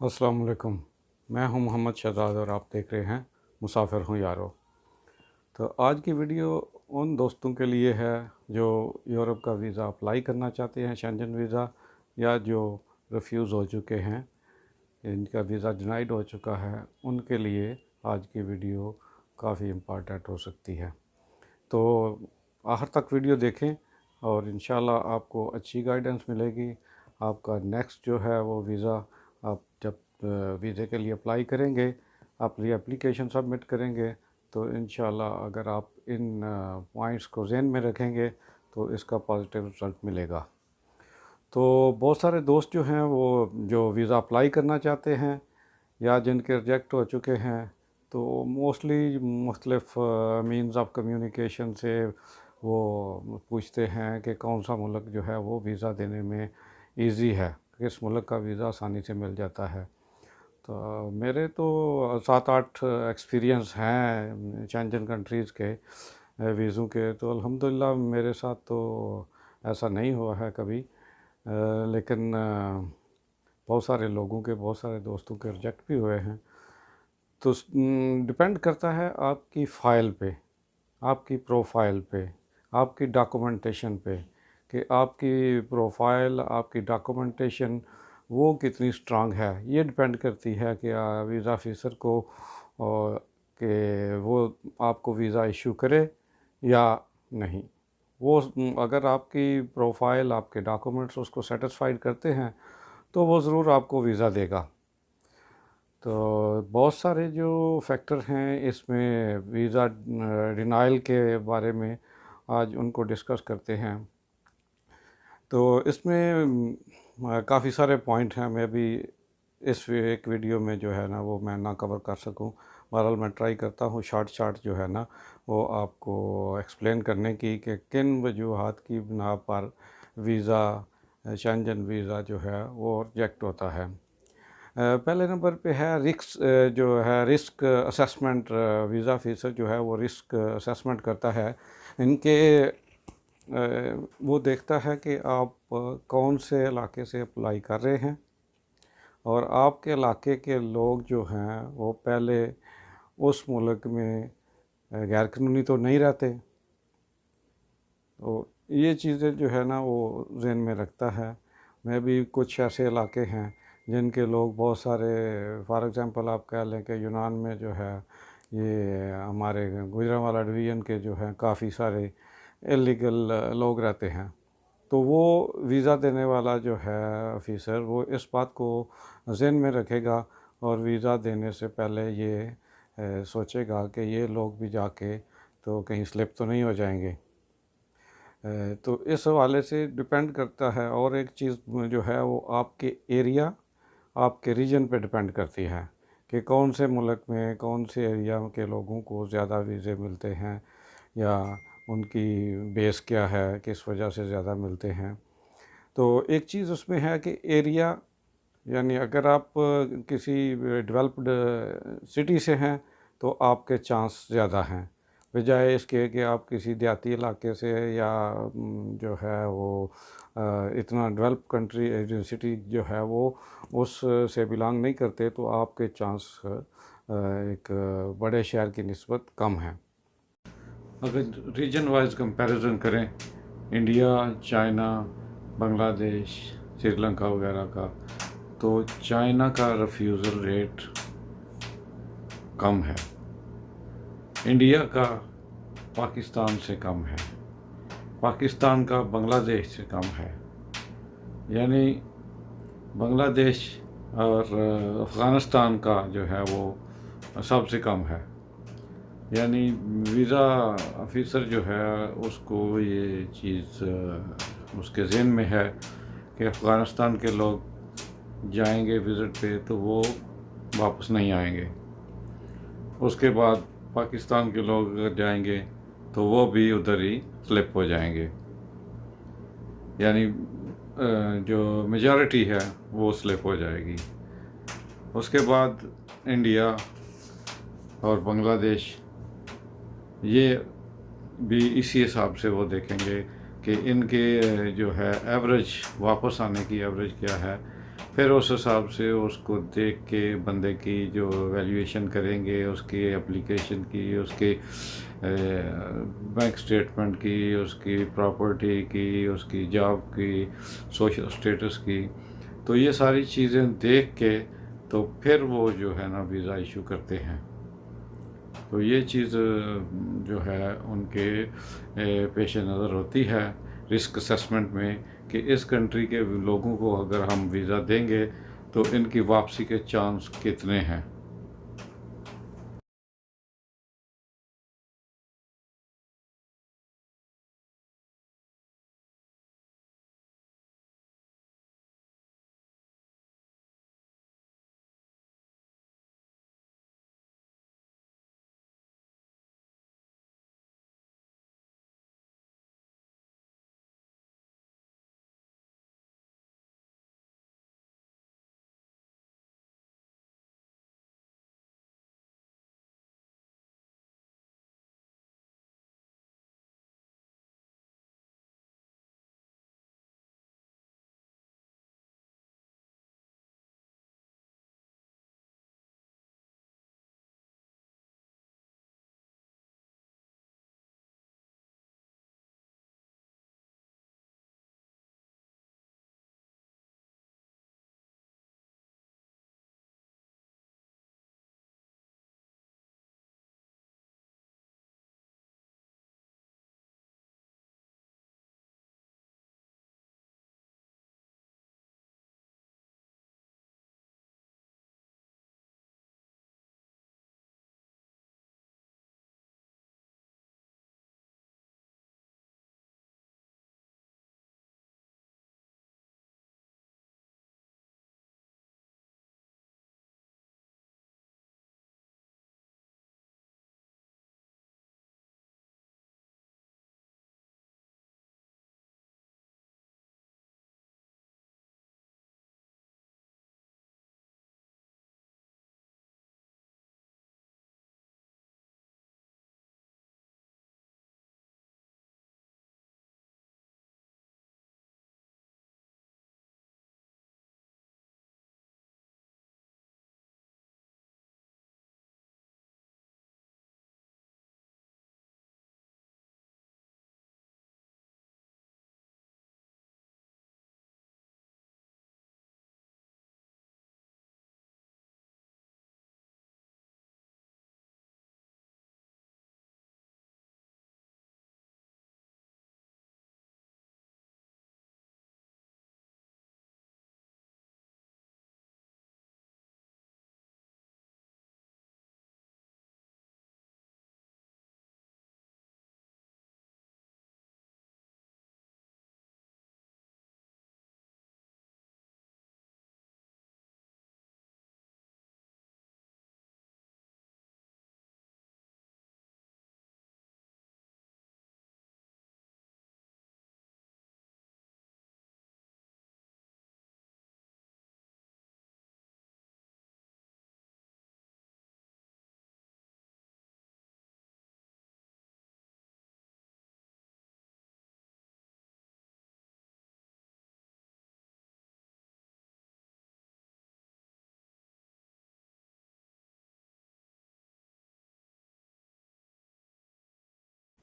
अस्सलाम वालेकुम। मैं हूं मोहम्मद शहजाद और आप देख रहे हैं मुसाफिर हूं यारो। तो आज की वीडियो उन दोस्तों के लिए है जो यूरोप का वीज़ा अप्लाई करना चाहते हैं, शेंजन वीज़ा, या जो रिफ्यूज़ हो चुके हैं, इनका वीज़ा डिनाइड हो चुका है, उनके लिए आज की वीडियो काफ़ी इम्पॉर्टेंट हो सकती है। तो आखिर तक वीडियो देखें और इंशाल्लाह आपको अच्छी गाइडेंस मिलेगी। आपका नेक्स्ट जो है वो वीज़ा, आप जब वीज़े के लिए अप्लाई करेंगे, अपनी एप्लीकेशन सबमिट करेंगे, तो इंशाल्लाह अगर आप इन पॉइंट्स को ज़हन में रखेंगे तो इसका पॉजिटिव रिज़ल्ट मिलेगा। तो बहुत सारे दोस्त जो हैं वो जो वीज़ा अप्लाई करना चाहते हैं या जिनके रिजेक्ट हो चुके हैं, तो मोस्टली मुख्तलिफ़ मीन्स ऑफ कम्युनिकेशन से वो पूछते हैं कि कौन सा मुल्क जो है वो वीज़ा देने में इजी है, किस मुल्क का वीज़ा आसानी से मिल जाता है। तो मेरे तो 7-8 एक्सपीरियंस हैं शेंजन कंट्रीज़ के वीज़ों के, तो अल्हम्दुलिल्लाह मेरे साथ तो ऐसा नहीं हुआ है कभी। लेकिन बहुत सारे लोगों के, बहुत सारे दोस्तों के रिजेक्ट भी हुए हैं। तो डिपेंड करता है आपकी फ़ाइल पे, आपकी प्रोफाइल पे, आपकी डॉक्यूमेंटेशन पे, कि आपकी प्रोफाइल, आपकी डॉक्यूमेंटेशन वो कितनी स्ट्रांग है। ये डिपेंड करती है कि वीज़ा ऑफिसर को कि वो आपको वीज़ा इशू करे या नहीं। वो अगर आपकी प्रोफाइल, आपके डॉक्यूमेंट्स उसको सेटिस्फाइड करते हैं तो वो ज़रूर आपको वीज़ा देगा। तो बहुत सारे जो फैक्टर हैं इसमें वीज़ा डिनाइल के बारे में, आज उनको डिस्कस करते हैं। तो इसमें काफ़ी सारे पॉइंट हैं, मैं भी इस एक वीडियो में जो है ना वो मैं ना कवर कर सकूं। बहरहाल मैं ट्राई करता हूँ शॉर्ट जो है ना वो आपको एक्सप्लेन करने की, कि किन वजूहात की बिना पर वीज़ा, शेंजन वीज़ा जो है वो रिजेक्ट होता है। पहले नंबर पे है जो है रिस्क असेसमेंट। वीज़ा ऑफिसर जो है वो रिस्क असेसमेंट करता है इनके। वो देखता है कि आप कौन से इलाके से अप्लाई कर रहे हैं और आपके इलाके के लोग जो हैं वो पहले उस मुल्क में गैर कानूनी तो नहीं रहते। तो ये चीज़ें जो है ना वो जहन में रखता है। मैं भी कुछ ऐसे इलाके हैं जिनके लोग बहुत सारे, फॉर एग्ज़ाम्पल आप कह लें कि यूनान में जो है ये हमारे गुजरांवाला डिवीज़न के जो हैं काफ़ी सारे इलीगल लोग रहते हैं। तो वो वीज़ा देने वाला जो है ऑफिसर वो इस बात को ज़हन में रखेगा और वीज़ा देने से पहले ये सोचेगा कि ये लोग भी जाके तो कहीं स्लिप तो नहीं हो जाएंगे। तो इस हवाले से डिपेंड करता है। और एक चीज़ जो है वो आपके एरिया, आपके रीजन पे डिपेंड करती है कि कौन से मुल्क में, कौन से एरिया के लोगों को ज़्यादा वीज़े मिलते हैं या उनकी बेस क्या है, किस वजह से ज़्यादा मिलते हैं। तो एक चीज़ उसमें है कि एरिया, यानी अगर आप किसी डेवलप्ड सिटी से हैं तो आपके चांस ज़्यादा हैं, बजाय इसके कि आप किसी देहाती इलाके से या जो है वो इतना डेवलप कंट्री सिटी जो है वो उस से बिलोंग नहीं करते, तो आपके चांस एक बड़े शहर की निस्बत कम है। अगर रीजन वाइज कंपैरिजन करें, इंडिया, चाइना, बांग्लादेश, श्रीलंका वगैरह का, तो चाइना का रिफ्यूज़ल रेट कम है, इंडिया का पाकिस्तान से कम है, पाकिस्तान का बांग्लादेश से कम है। यानी बांग्लादेश और अफ़गानिस्तान का जो है वो सबसे कम है। यानी वीज़ा ऑफिसर जो है उसको ये चीज़ उसके ज़हन में है कि अफ़गानिस्तान के लोग जाएंगे विज़िट पे तो वो वापस नहीं आएंगे। उसके बाद पाकिस्तान के लोग अगर जाएंगे तो वो भी उधर ही स्लिप हो जाएंगे। यानी जो मेजॉरिटी है वो स्लिप हो जाएगी। उसके बाद इंडिया और बांग्लादेश, ये भी इसी हिसाब से वो देखेंगे कि इनके जो है एवरेज, वापस आने की एवरेज क्या है, फिर उस हिसाब से उसको देख के बंदे की जो वैल्यूएशन करेंगे, उसकी एप्लीकेशन की, उसके बैंक स्टेटमेंट की, उसकी प्रॉपर्टी की, उसकी जॉब की, सोशल स्टेटस की, तो ये सारी चीज़ें देख के तो फिर वो जो है ना वीज़ा इशू करते हैं। तो ये चीज़ जो है उनके पेश नज़र होती है रिस्क असेसमेंट में, कि इस कंट्री के लोगों को अगर हम वीज़ा देंगे तो इनकी वापसी के चांस कितने हैं।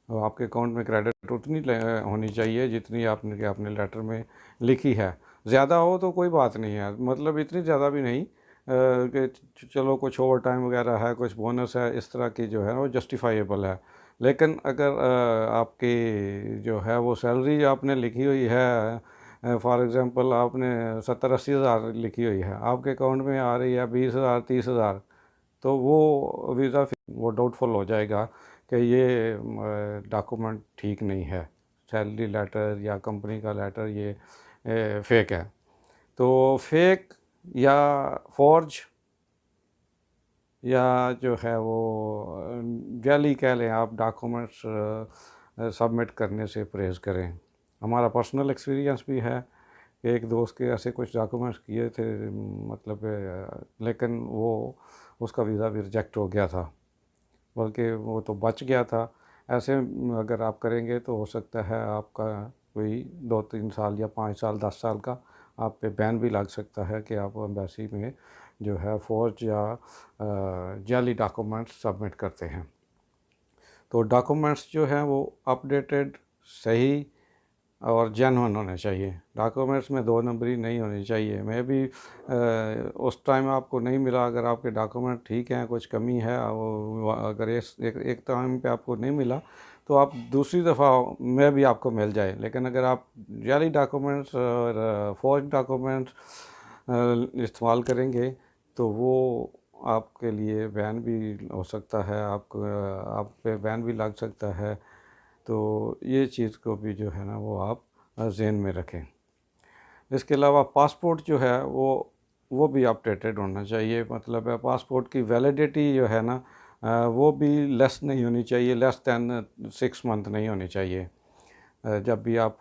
और आपके अकाउंट में क्रेडिट उतनी होनी चाहिए जितनी आपने लेटर में लिखी है। ज़्यादा हो तो कोई बात नहीं है, मतलब इतनी ज़्यादा भी नहीं कि चलो कुछ ओवर टाइम वगैरह है, कुछ बोनस है, इस तरह की जो है वो जस्टिफाइबल है। लेकिन अगर आपकी जो है वो सैलरी आपने लिखी हुई है, फॉर एग्ज़ाम्पल आपने 70-80 हज़ार लिखी हुई है, आपके अकाउंट में आ रही है 20 हज़ार 30 हज़ार, तो वो वीज़ा वो डाउटफुल हो जाएगा कि ये डॉक्यूमेंट ठीक नहीं है, सैलरी लेटर या कंपनी का लेटर ये फेक है। तो फेक या फॉर्ज या जो है वो जाली कह लें आप, डॉक्यूमेंट्स सबमिट करने से परहेज़ करें। हमारा पर्सनल एक्सपीरियंस भी है कि एक दोस्त के ऐसे कुछ डॉक्यूमेंट्स किए थे, मतलब लेकिन वो उसका वीज़ा भी रिजेक्ट हो गया था, बल्कि वो तो बच गया था। ऐसे अगर आप करेंगे तो हो सकता है आपका कोई 2-3 साल या 5 साल 10 साल का आप पे बैन भी लग सकता है कि आप एम्बेसी में जो है फोर्ज या जाली डॉक्यूमेंट्स सबमिट करते हैं। तो डॉक्यूमेंट्स जो हैं वो अपडेटेड, सही और जेन्युइन होने चाहिए। डॉक्यूमेंट्स में दो नंबरी नहीं होनी चाहिए। मैं भी उस टाइम आपको नहीं मिला, अगर आपके डॉक्यूमेंट ठीक हैं, कुछ कमी है, अगर एक टाइम पे आपको नहीं मिला तो आप दूसरी दफ़ा में भी आपको मिल जाए। लेकिन अगर आप जाली डॉक्यूमेंट्स और फॉर्ज डॉक्यूमेंट्स इस्तेमाल करेंगे तो वो आपके लिए बैन भी हो सकता है, आप पे बैन भी लग सकता है। तो ये चीज़ को भी जो है ना वो आप ज़हन में रखें। इसके अलावा पासपोर्ट जो है वो भी अपडेटेड होना चाहिए। मतलब है पासपोर्ट की वैलिडिटी जो है ना वो भी लेस नहीं होनी चाहिए, लेस दैन 6 मंथ नहीं होनी चाहिए। जब भी आप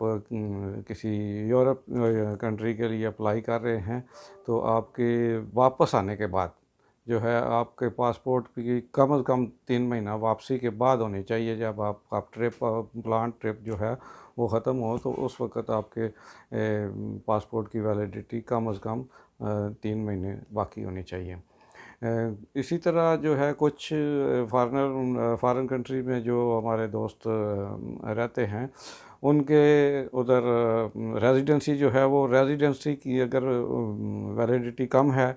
किसी यूरोप कंट्री के लिए अप्लाई कर रहे हैं तो आपके वापस आने के बाद जो है आपके पासपोर्ट की कम से कम 3 महीना वापसी के बाद होनी चाहिए। जब आप प्लान ट्रिप जो है वो ख़त्म हो तो उस वक़्त आपके पासपोर्ट की वैलिडिटी कम से कम 3 महीने बाकी होनी चाहिए। इसी तरह जो है कुछ फॉरेन कंट्री में जो हमारे दोस्त रहते हैं उनके उधर रेजिडेंसी जो है वो रेजिडेंसी की अगर वैलिडिटी कम है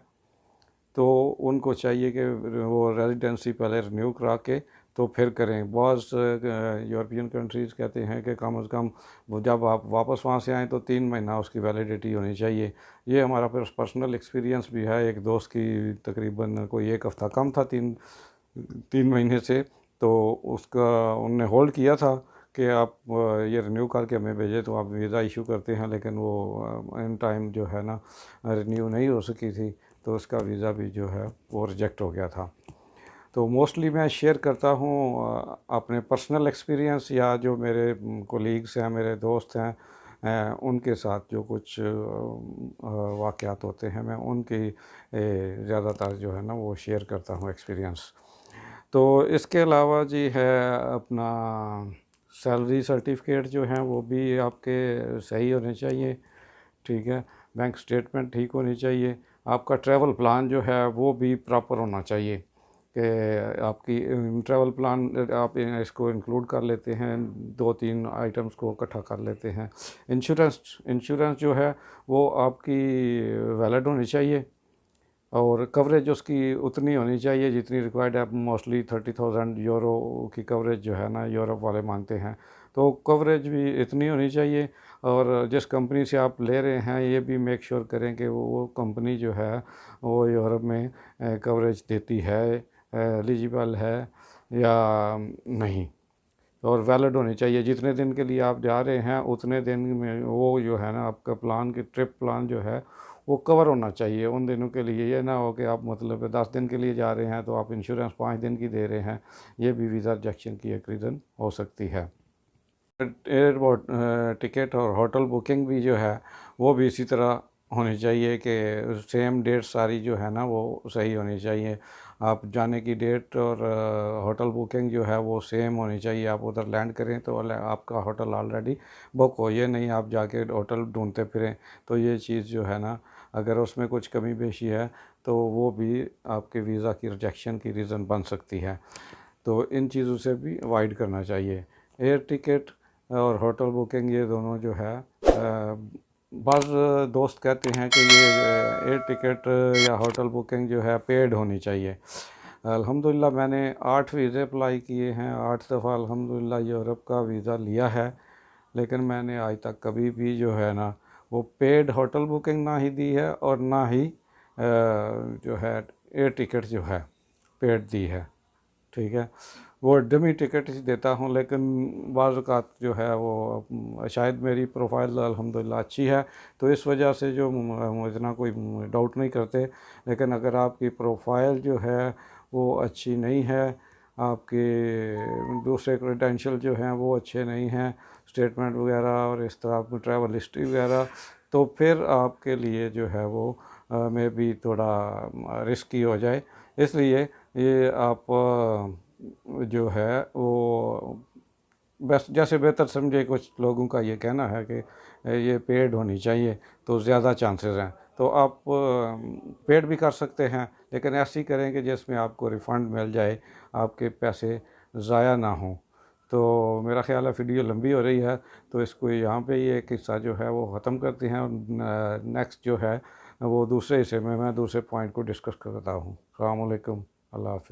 तो उनको चाहिए कि वो रेजिडेंसी पहले रिन्यू करा के तो फिर करें। बहुत यूरोपियन कंट्रीज़ कहते हैं कि कम से कम वो जब आप वापस वहाँ से आएँ तो 3 महीना उसकी वैलिडिटी होनी चाहिए। ये हमारा पर्सनल एक्सपीरियंस भी है। एक दोस्त की तकरीबन कोई 1 हफ़्ता कम था 3 महीने से, तो उसका उनने होल्ड किया था कि आप ये रिन्यू करके हमें भेजें तो आप वीज़ा इशू करते हैं, लेकिन वो इन टाइम जो है ना रिन्यू नहीं हो सकी थी तो उसका वीज़ा भी जो है वो रिजेक्ट हो गया था। तो मोस्टली मैं शेयर करता हूँ अपने पर्सनल एक्सपीरियंस या जो मेरे कोलीग्स हैं, मेरे दोस्त हैं, उनके साथ जो कुछ वाक़यात होते हैं मैं उनकी ज़्यादातर जो है ना वो शेयर करता हूँ एक्सपीरियंस। तो इसके अलावा जी है अपना सैलरी सर्टिफिकेट जो हैं वो भी आपके सही होने चाहिए, ठीक है। बैंक स्टेटमेंट ठीक होनी चाहिए। आपका ट्रैवल प्लान जो है वो भी प्रॉपर होना चाहिए कि आपकी ट्रैवल प्लान आप इसको इंक्लूड कर लेते हैं, 2-3 आइटम्स को इकट्ठा कर लेते हैं। इंश्योरेंस जो है वो आपकी वैलिड होनी चाहिए और कवरेज उसकी उतनी होनी चाहिए जितनी रिक्वायर्ड है। मोस्टली 30,000 यूरो की कवरेज जो है ना यूरोप वाले मांगते हैं, तो कवरेज भी इतनी होनी चाहिए। और जिस कंपनी से आप ले रहे हैं ये भी मेक श्योर करें कि वो कंपनी जो है वो यूरोप में कवरेज देती है, एलिजिबल है या नहीं, और वैलिड होनी चाहिए। जितने दिन के लिए आप जा रहे हैं उतने दिन में वो जो है ना आपका प्लान की ट्रिप प्लान जो है वो कवर होना चाहिए उन दिनों के लिए। ये ना हो कि आप मतलब 10 दिन के लिए जा रहे हैं तो आप इंश्योरेंस 5 दिन की दे रहे हैं, ये भी वीज़ा रिजेक्शन की एक रीज़न हो सकती है। एयरपोर्ट टिकट और होटल बुकिंग भी जो है वो भी इसी तरह होनी चाहिए कि सेम डेट सारी जो है ना वो सही होनी चाहिए। आप जाने की डेट और होटल बुकिंग जो है वो सेम होनी चाहिए। आप उधर लैंड करें तो आपका होटल ऑलरेडी बुक हो, ये नहीं आप जाके होटल ढूंढते फिरें। तो ये चीज़ जो है ना अगर उसमें कुछ कमी पेशी है तो वो भी आपके वीज़ा की रिजेक्शन की रीज़न बन सकती है। तो इन चीज़ों से भी अवॉइड करना चाहिए। एयर टिकट और होटल बुकिंग ये दोनों जो है बाज़ दोस्त कहते हैं कि ये एयर टिकट या होटल बुकिंग जो है पेड होनी चाहिए। अल्हम्दुलिल्लाह मैंने 8 वीज़े अप्लाई किए हैं, 8 दफ़ा अल्हम्दुलिल्लाह यूरोप का वीज़ा लिया है, लेकिन मैंने आज तक कभी भी जो है ना वो पेड होटल बुकिंग ना ही दी है और ना ही जो है एयर टिकट जो है पेड दी है, ठीक है। वो डमी टिकट ही देता हूँ, लेकिन बाज़ औक़ात जो है वो शायद मेरी प्रोफाइल अल्हम्दुलिल्लाह अच्छी है तो इस वजह से जो इतना कोई डाउट नहीं करते। लेकिन अगर आपकी प्रोफाइल जो है वो अच्छी नहीं है, आपके दूसरे क्रेडेंशियल जो हैं वो अच्छे नहीं हैं, स्टेटमेंट वगैरह और इस तरह आपकी ट्रैवल हिस्ट्री वगैरह, तो फिर आपके लिए जो है वो में भी थोड़ा रिस्की हो जाए। इसलिए ये आप जो है वो बस जैसे बेहतर समझे। कुछ लोगों का ये कहना है कि ये पेड होनी चाहिए तो ज़्यादा चांसेस हैं, तो आप पेड भी कर सकते हैं, लेकिन ऐसे ही करें कि जिसमें आपको रिफ़ंड मिल जाए, आपके पैसे ज़ाया ना हों। तो मेरा ख़्याल है वीडियो लंबी हो रही है, तो इसको यहाँ पे ये किस्सा जो है वो ख़त्म करते हैं, और नेक्स्ट जो है वो दूसरे हिस्से में मैं दूसरे पॉइंट को डिस्कस करता हूँ। अस्सलाम वालेकुम, अल्लाह हाफ़िज़।